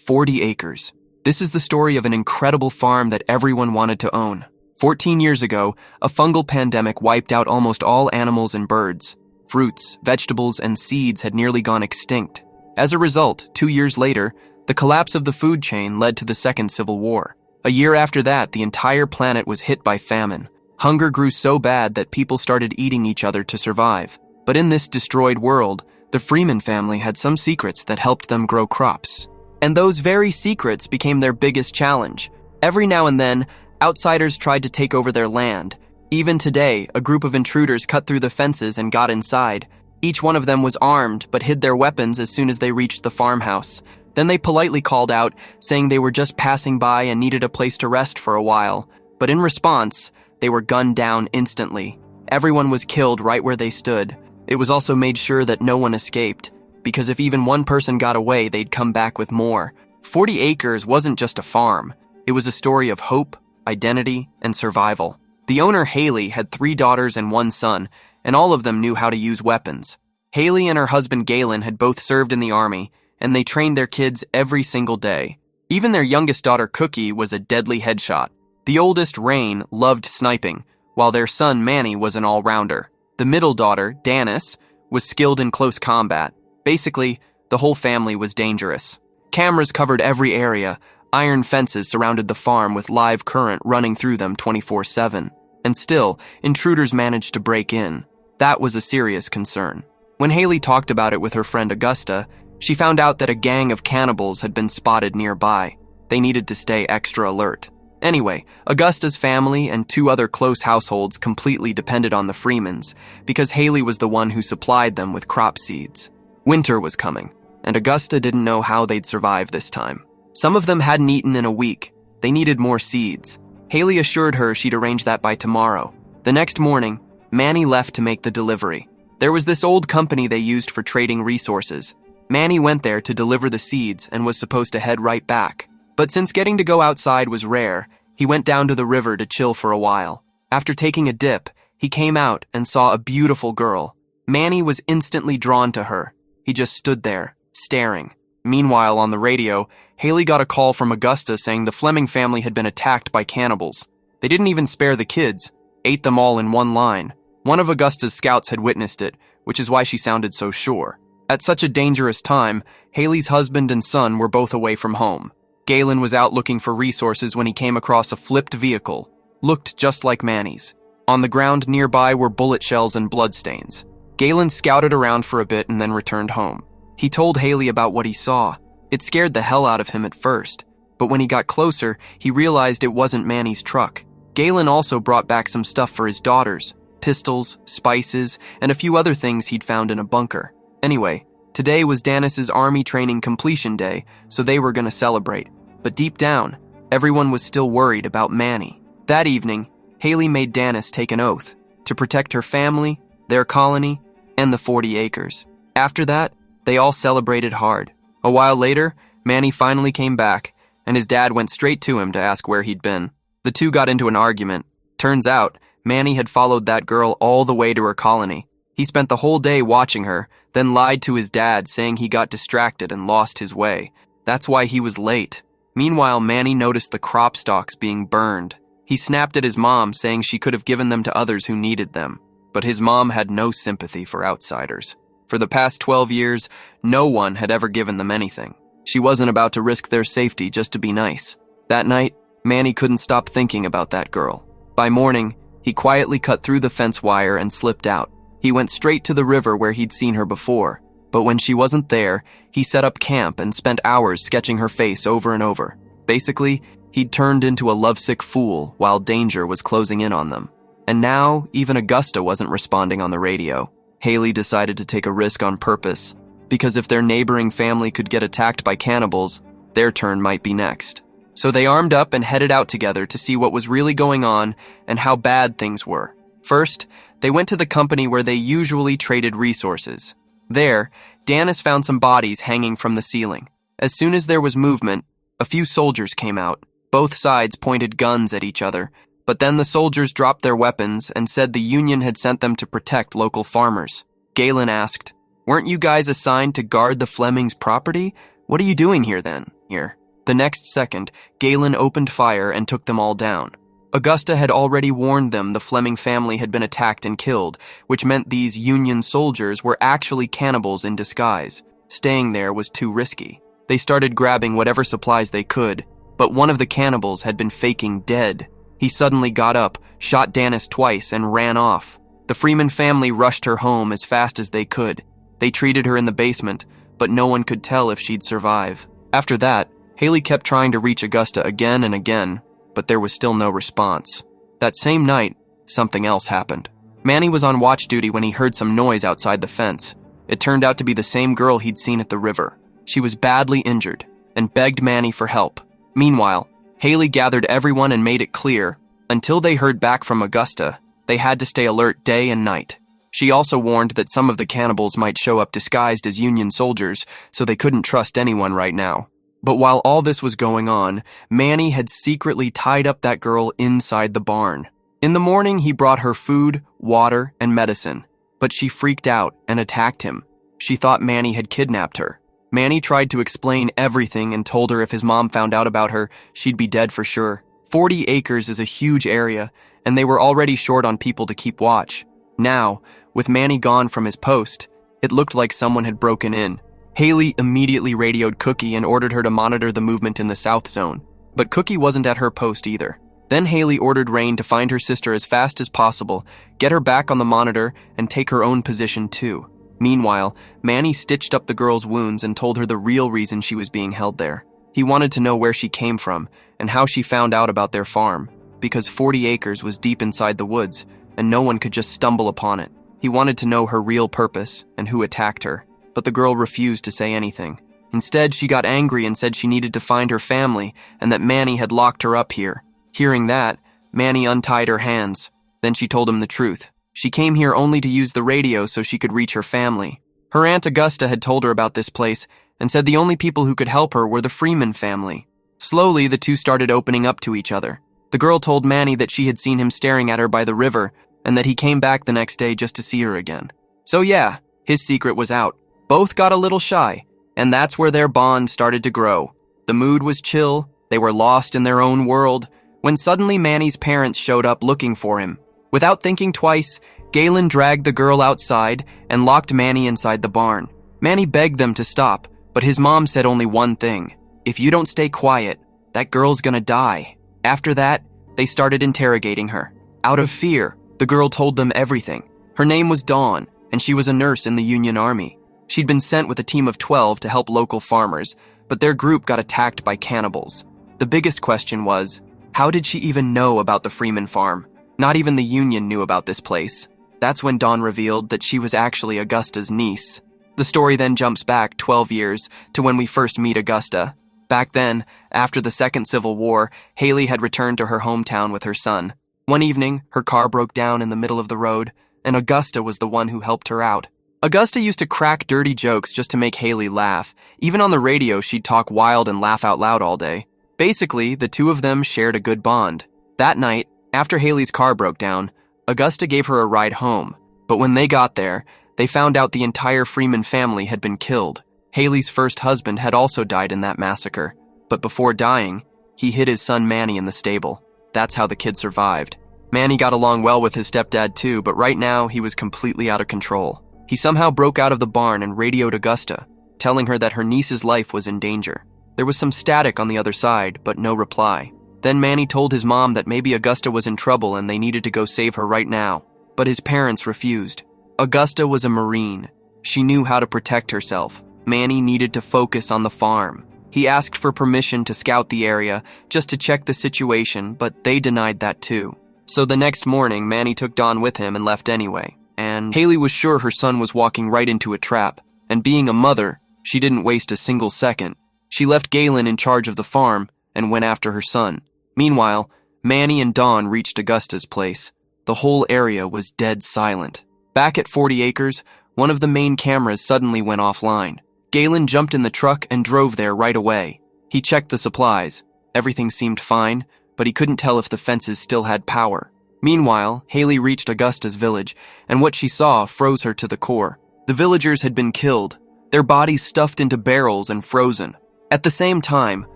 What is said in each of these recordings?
40 acres. This is the story of an incredible farm that everyone wanted to own. 14 years ago, a fungal pandemic wiped out almost all animals and birds. Fruits, vegetables, and seeds had nearly gone extinct. As a result, 2 years later, the collapse of the food chain led to the Second Civil War. A year after that, the entire planet was hit by famine. Hunger grew so bad that people started eating each other to survive. But in this destroyed world, the Freeman family had some secrets that helped them grow crops. And those very secrets became their biggest challenge. Every now and then, outsiders tried to take over their land. Even today, a group of intruders cut through the fences and got inside. Each one of them was armed, but hid their weapons as soon as they reached the farmhouse. Then they politely called out, saying they were just passing by and needed a place to rest for a while. But in response, they were gunned down instantly. Everyone was killed right where they stood. It was also made sure that no one escaped, because if even one person got away, they'd come back with more. 40 acres wasn't just a farm. It was a story of hope, identity, and survival. The owner, Haley, had 3 daughters and 1 son, and all of them knew how to use weapons. Haley and her husband, Galen, had both served in the army, and they trained their kids every single day. Even their youngest daughter, Cookie, was a deadly headshot. The oldest, Rain, loved sniping, while their son, Manny, was an all-rounder. The middle daughter, Danis, was skilled in close combat. Basically, the whole family was dangerous. Cameras covered every area. Iron fences surrounded the farm with live current running through them 24/7. And still, intruders managed to break in. That was a serious concern. When Haley talked about it with her friend Augusta, she found out that a gang of cannibals had been spotted nearby. They needed to stay extra alert. Anyway, Augusta's family and 2 other close households completely depended on the Freemans, because Haley was the one who supplied them with crop seeds. Winter was coming, and Augusta didn't know how they'd survive this time. Some of them hadn't eaten in a week. They needed more seeds. Haley assured her she'd arrange that by tomorrow. The next morning, Manny left to make the delivery. There was this old company they used for trading resources. Manny went there to deliver the seeds and was supposed to head right back. But since getting to go outside was rare, he went down to the river to chill for a while. After taking a dip, he came out and saw a beautiful girl. Manny was instantly drawn to her. He just stood there, staring. Meanwhile, on the radio, Haley got a call from Augusta saying the Fleming family had been attacked by cannibals. They didn't even spare the kids, ate them all in one line. One of Augusta's scouts had witnessed it, which is why she sounded so sure. At such a dangerous time, Haley's husband and son were both away from home. Galen was out looking for resources when he came across a flipped vehicle. Looked just like Manny's. On the ground nearby were bullet shells and bloodstains. Galen scouted around for a bit and then returned home. He told Haley about what he saw. It scared the hell out of him at first, but when he got closer, he realized it wasn't Manny's truck. Galen also brought back some stuff for his daughters, pistols, spices, and a few other things he'd found in a bunker. Anyway, today was Danis's army training completion day, so they were going to celebrate. But deep down, everyone was still worried about Manny. That evening, Haley made Danis take an oath to protect her family, their colony, and the 40 acres. After that, they all celebrated hard. A while later, Manny finally came back, and his dad went straight to him to ask where he'd been. The two got into an argument. Turns out, Manny had followed that girl all the way to her colony. He spent the whole day watching her, then lied to his dad saying he got distracted and lost his way. That's why he was late. Meanwhile, Manny noticed the crop stalks being burned. He snapped at his mom, saying she could have given them to others who needed them. But his mom had no sympathy for outsiders. For the past 12 years, no one had ever given them anything. She wasn't about to risk their safety just to be nice. That night, Manny couldn't stop thinking about that girl. By morning, he quietly cut through the fence wire and slipped out. He went straight to the river where he'd seen her before. But when she wasn't there, he set up camp and spent hours sketching her face over and over. Basically, he'd turned into a lovesick fool while danger was closing in on them. And now, even Augusta wasn't responding on the radio. Haley decided to take a risk on purpose, because if their neighboring family could get attacked by cannibals, their turn might be next. So they armed up and headed out together to see what was really going on and how bad things were. First, they went to the company where they usually traded resources. There, Danis found some bodies hanging from the ceiling. As soon as there was movement, a few soldiers came out. Both sides pointed guns at each other, but then the soldiers dropped their weapons and said the Union had sent them to protect local farmers. Galen asked, "Weren't you guys assigned to guard the Flemings' property? What are you doing here then?" here. The next second, Galen opened fire and took them all down. Augusta had already warned them the Fleming family had been attacked and killed, which meant these Union soldiers were actually cannibals in disguise. Staying there was too risky. They started grabbing whatever supplies they could, but one of the cannibals had been faking dead. He suddenly got up, shot Danis twice, and ran off. The Freeman family rushed her home as fast as they could. They treated her in the basement, but no one could tell if she'd survive. After that, Haley kept trying to reach Augusta again and again, but there was still no response. That same night, something else happened. Manny was on watch duty when he heard some noise outside the fence. It turned out to be the same girl he'd seen at the river. She was badly injured and begged Manny for help. Meanwhile, Haley gathered everyone and made it clear, until they heard back from Augusta, they had to stay alert day and night. She also warned that some of the cannibals might show up disguised as Union soldiers, so they couldn't trust anyone right now. But while all this was going on, Manny had secretly tied up that girl inside the barn. In the morning, he brought her food, water, and medicine, but she freaked out and attacked him. She thought Manny had kidnapped her. Manny tried to explain everything and told her if his mom found out about her, she'd be dead for sure. 40 acres is a huge area, and they were already short on people to keep watch. Now, with Manny gone from his post, it looked like someone had broken in. Haley immediately radioed Cookie and ordered her to monitor the movement in the South Zone, but Cookie wasn't at her post either. Then Haley ordered Rain to find her sister as fast as possible, get her back on the monitor, and take her own position too. Meanwhile, Manny stitched up the girl's wounds and told her the real reason she was being held there. He wanted to know where she came from and how she found out about their farm, because 40 acres was deep inside the woods, and no one could just stumble upon it. He wanted to know her real purpose and who attacked her, but the girl refused to say anything. Instead, she got angry and said she needed to find her family and that Manny had locked her up here. Hearing that, Manny untied her hands. Then she told him the truth. She came here only to use the radio so she could reach her family. Her Aunt Augusta had told her about this place and said the only people who could help her were the Freeman family. Slowly, the two started opening up to each other. The girl told Manny that she had seen him staring at her by the river and that he came back the next day just to see her again. So yeah, his secret was out. Both got a little shy, and that's where their bond started to grow. The mood was chill, they were lost in their own world, when suddenly Manny's parents showed up looking for him. Without thinking twice, Galen dragged the girl outside and locked Manny inside the barn. Manny begged them to stop, but his mom said only one thing: if you don't stay quiet, that girl's gonna die. After that, they started interrogating her. Out of fear, the girl told them everything. Her name was Dawn, and she was a nurse in the Union Army. She'd been sent with a team of 12 to help local farmers, but their group got attacked by cannibals. The biggest question was, how did she even know about the Freeman farm? Not even the Union knew about this place. That's when Dawn revealed that she was actually Augusta's niece. The story then jumps back 12 years to when we first meet Augusta. Back then, after the Second Civil War, Haley had returned to her hometown with her son. One evening, her car broke down in the middle of the road, and Augusta was the one who helped her out. Augusta used to crack dirty jokes just to make Haley laugh. Even on the radio, she'd talk wild and laugh out loud all day. Basically, the two of them shared a good bond. That night, after Haley's car broke down, Augusta gave her a ride home. But when they got there, they found out the entire Freeman family had been killed. Haley's first husband had also died in that massacre. But before dying, he hid his son Manny in the stable. That's how the kid survived. Manny got along well with his stepdad too, but right now he was completely out of control. He somehow broke out of the barn and radioed Augusta, telling her that her niece's life was in danger. There was some static on the other side, but no reply. Then Manny told his mom that maybe Augusta was in trouble and they needed to go save her right now. But his parents refused. Augusta was a Marine. She knew how to protect herself. Manny needed to focus on the farm. He asked for permission to scout the area just to check the situation, but they denied that too. So the next morning, Manny took Dawn with him and left anyway. And Haley was sure her son was walking right into a trap. And being a mother, she didn't waste a single second. She left Galen in charge of the farm and went after her son. Meanwhile, Manny and Dawn reached Augusta's place. The whole area was dead silent. Back at 40 acres, one of the main cameras suddenly went offline. Galen jumped in the truck and drove there right away. He checked the supplies. Everything seemed fine, but he couldn't tell if the fences still had power. Meanwhile, Haley reached Augusta's village, and what she saw froze her to the core. The villagers had been killed, their bodies stuffed into barrels and frozen. At the same time,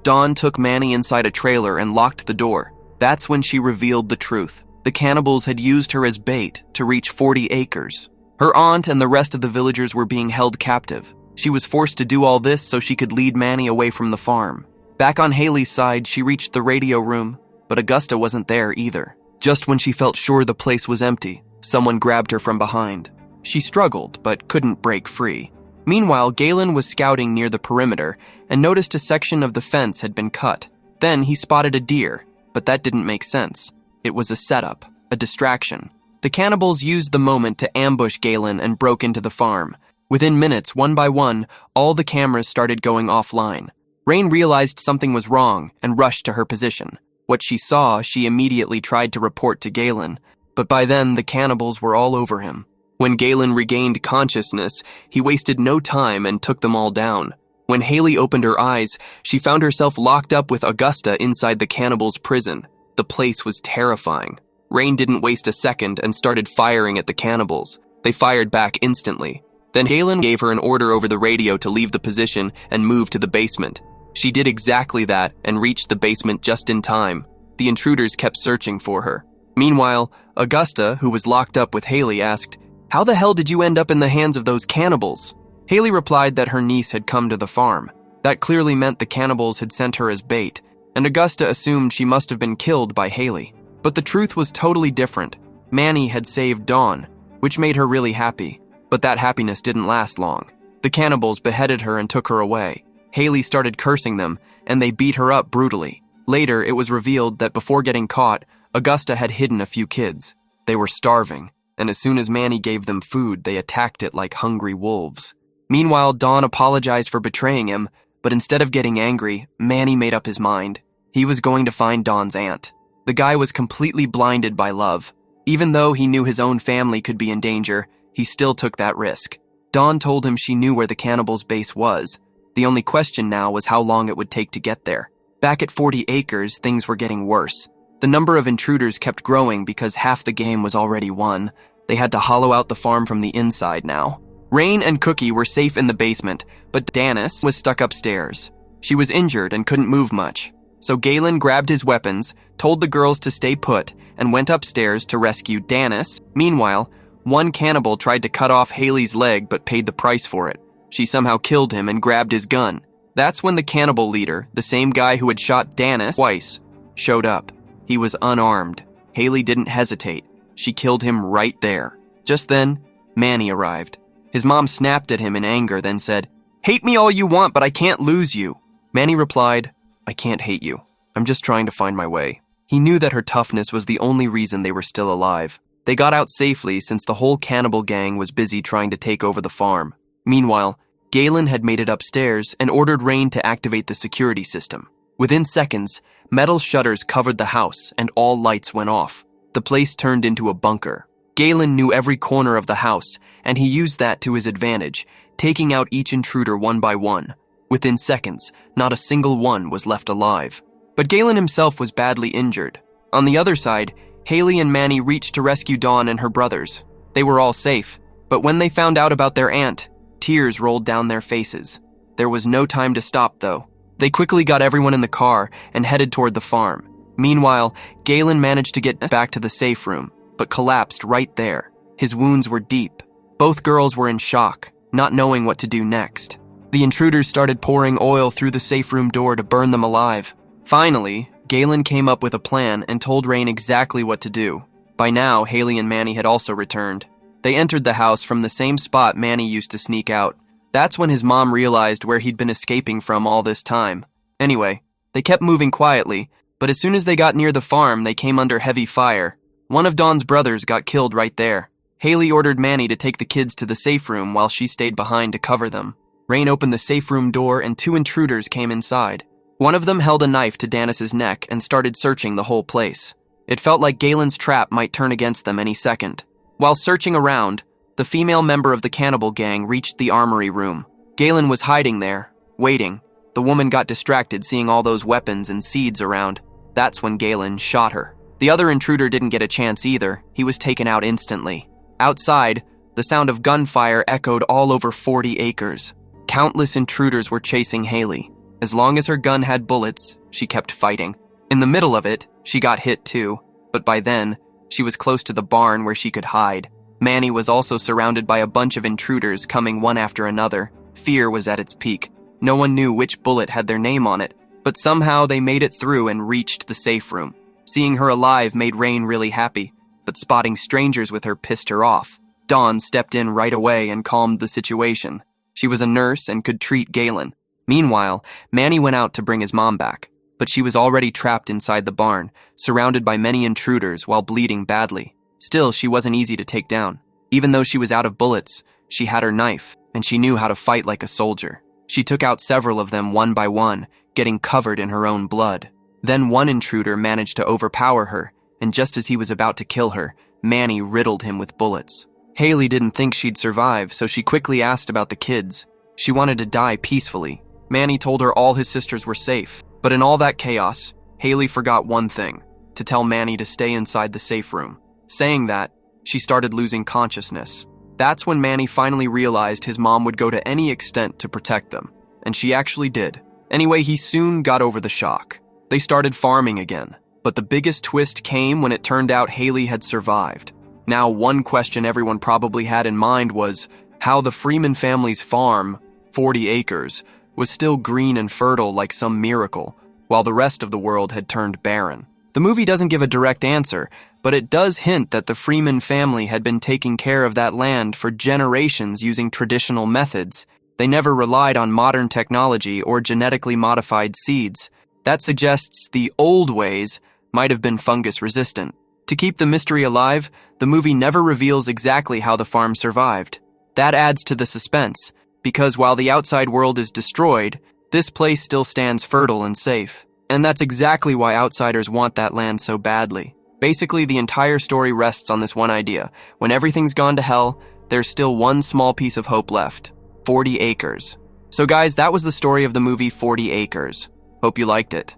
Dawn took Manny inside a trailer and locked the door. That's when she revealed the truth. The cannibals had used her as bait to reach 40 acres. Her aunt and the rest of the villagers were being held captive. She was forced to do all this so she could lead Manny away from the farm. Back on Haley's side, she reached the radio room, but Augusta wasn't there either. Just when she felt sure the place was empty, someone grabbed her from behind. She struggled, but couldn't break free. Meanwhile, Galen was scouting near the perimeter and noticed a section of the fence had been cut. Then he spotted a deer, but that didn't make sense. It was a setup, a distraction. The cannibals used the moment to ambush Galen and broke into the farm. Within minutes, one by one, all the cameras started going offline. Rain realized something was wrong and rushed to her position. What she saw, she immediately tried to report to Galen, but by then the cannibals were all over him. When Galen regained consciousness, he wasted no time and took them all down. When Haley opened her eyes, she found herself locked up with Augusta inside the cannibals' prison. The place was terrifying. Rain didn't waste a second and started firing at the cannibals. They fired back instantly. Then Galen gave her an order over the radio to leave the position and move to the basement. She did exactly that and reached the basement just in time. The intruders kept searching for her. Meanwhile, Augusta, who was locked up with Haley, asked, "How the hell did you end up in the hands of those cannibals?" Haley replied that her niece had come to the farm. That clearly meant the cannibals had sent her as bait, and Augusta assumed she must have been killed by Haley. But the truth was totally different. Manny had saved Dawn, which made her really happy. But that happiness didn't last long. The cannibals beheaded her and took her away. Haley started cursing them, and they beat her up brutally. Later, it was revealed that before getting caught, Augusta had hidden a few kids. They were starving, and as soon as Manny gave them food, they attacked it like hungry wolves. Meanwhile, Dawn apologized for betraying him, but instead of getting angry, Manny made up his mind. He was going to find Dawn's aunt. The guy was completely blinded by love. Even though he knew his own family could be in danger, he still took that risk. Dawn told him she knew where the cannibals' base was. The only question now was how long it would take to get there. Back at 40 acres, things were getting worse. The number of intruders kept growing because half the game was already won. They had to hollow out the farm from the inside now. Rain and Cookie were safe in the basement, but Danis was stuck upstairs. She was injured and couldn't move much. So Galen grabbed his weapons, told the girls to stay put, and went upstairs to rescue Danis. Meanwhile, one cannibal tried to cut off Haley's leg but paid the price for it. She somehow killed him and grabbed his gun. That's when the cannibal leader, the same guy who had shot Danis twice, showed up. He was unarmed. Haley didn't hesitate. She killed him right there. Just then, Manny arrived. His mom snapped at him in anger, then said, "Hate me all you want, but I can't lose you." Manny replied, "I can't hate you. I'm just trying to find my way." He knew that her toughness was the only reason they were still alive. They got out safely since the whole cannibal gang was busy trying to take over the farm. Meanwhile, Galen had made it upstairs and ordered Rain to activate the security system. Within seconds, metal shutters covered the house and all lights went off. The place turned into a bunker. Galen knew every corner of the house, and he used that to his advantage, taking out each intruder one by one. Within seconds, not a single one was left alive. But Galen himself was badly injured. On the other side, Haley and Manny reached to rescue Dawn and her brothers. They were all safe, but when they found out about their aunt, tears rolled down their faces. There was no time to stop, though. They quickly got everyone in the car and headed toward the farm. Meanwhile, Galen managed to get back to the safe room, but collapsed right there. His wounds were deep. Both girls were in shock, not knowing what to do next. The intruders started pouring oil through the safe room door to burn them alive. Finally, Galen came up with a plan and told Rain exactly what to do. By now, Haley and Manny had also returned. They entered the house from the same spot Manny used to sneak out. That's when his mom realized where he'd been escaping from all this time. Anyway, they kept moving quietly, but as soon as they got near the farm, they came under heavy fire. One of Dawn's brothers got killed right there. Haley ordered Manny to take the kids to the safe room while she stayed behind to cover them. Rain opened the safe room door and two intruders came inside. One of them held a knife to Danis's neck and started searching the whole place. It felt like Galen's trap might turn against them any second. While searching around, the female member of the cannibal gang reached the armory room. Galen was hiding there, waiting. The woman got distracted seeing all those weapons and seeds around. That's when Galen shot her. The other intruder didn't get a chance either. He was taken out instantly. Outside, the sound of gunfire echoed all over 40 acres. Countless intruders were chasing Haley. As long as her gun had bullets, she kept fighting. In the middle of it, she got hit too, but by then, she was close to the barn where she could hide. Manny was also surrounded by a bunch of intruders coming one after another. Fear was at its peak. No one knew which bullet had their name on it, but somehow they made it through and reached the safe room. Seeing her alive made Rain really happy, but spotting strangers with her pissed her off. Dawn stepped in right away and calmed the situation. She was a nurse and could treat Galen. Meanwhile, Manny went out to bring his mom back, but she was already trapped inside the barn, surrounded by many intruders while bleeding badly. Still, she wasn't easy to take down. Even though she was out of bullets, she had her knife, and she knew how to fight like a soldier. She took out several of them one by one, getting covered in her own blood. Then one intruder managed to overpower her, and just as he was about to kill her, Manny riddled him with bullets. Haley didn't think she'd survive, so she quickly asked about the kids. She wanted to die peacefully. Manny told her all his sisters were safe, but in all that chaos, Haley forgot one thing: to tell Manny to stay inside the safe room. Saying that, she started losing consciousness. That's when Manny finally realized his mom would go to any extent to protect them, and she actually did. Anyway, he soon got over the shock. They started farming again, but the biggest twist came when it turned out Haley had survived. Now, one question everyone probably had in mind was how the Freeman family's farm, 40 acres, was still green and fertile like some miracle, while the rest of the world had turned barren. The movie doesn't give a direct answer, but it does hint that the Freeman family had been taking care of that land for generations using traditional methods. They never relied on modern technology or genetically modified seeds. That suggests the old ways might have been fungus resistant. To keep the mystery alive, the movie never reveals exactly how the farm survived. That adds to the suspense, because while the outside world is destroyed, this place still stands fertile and safe. And that's exactly why outsiders want that land so badly. Basically, the entire story rests on this one idea. When everything's gone to hell, there's still one small piece of hope left: 40 acres. So guys, that was the story of the movie 40 Acres. Hope you liked it.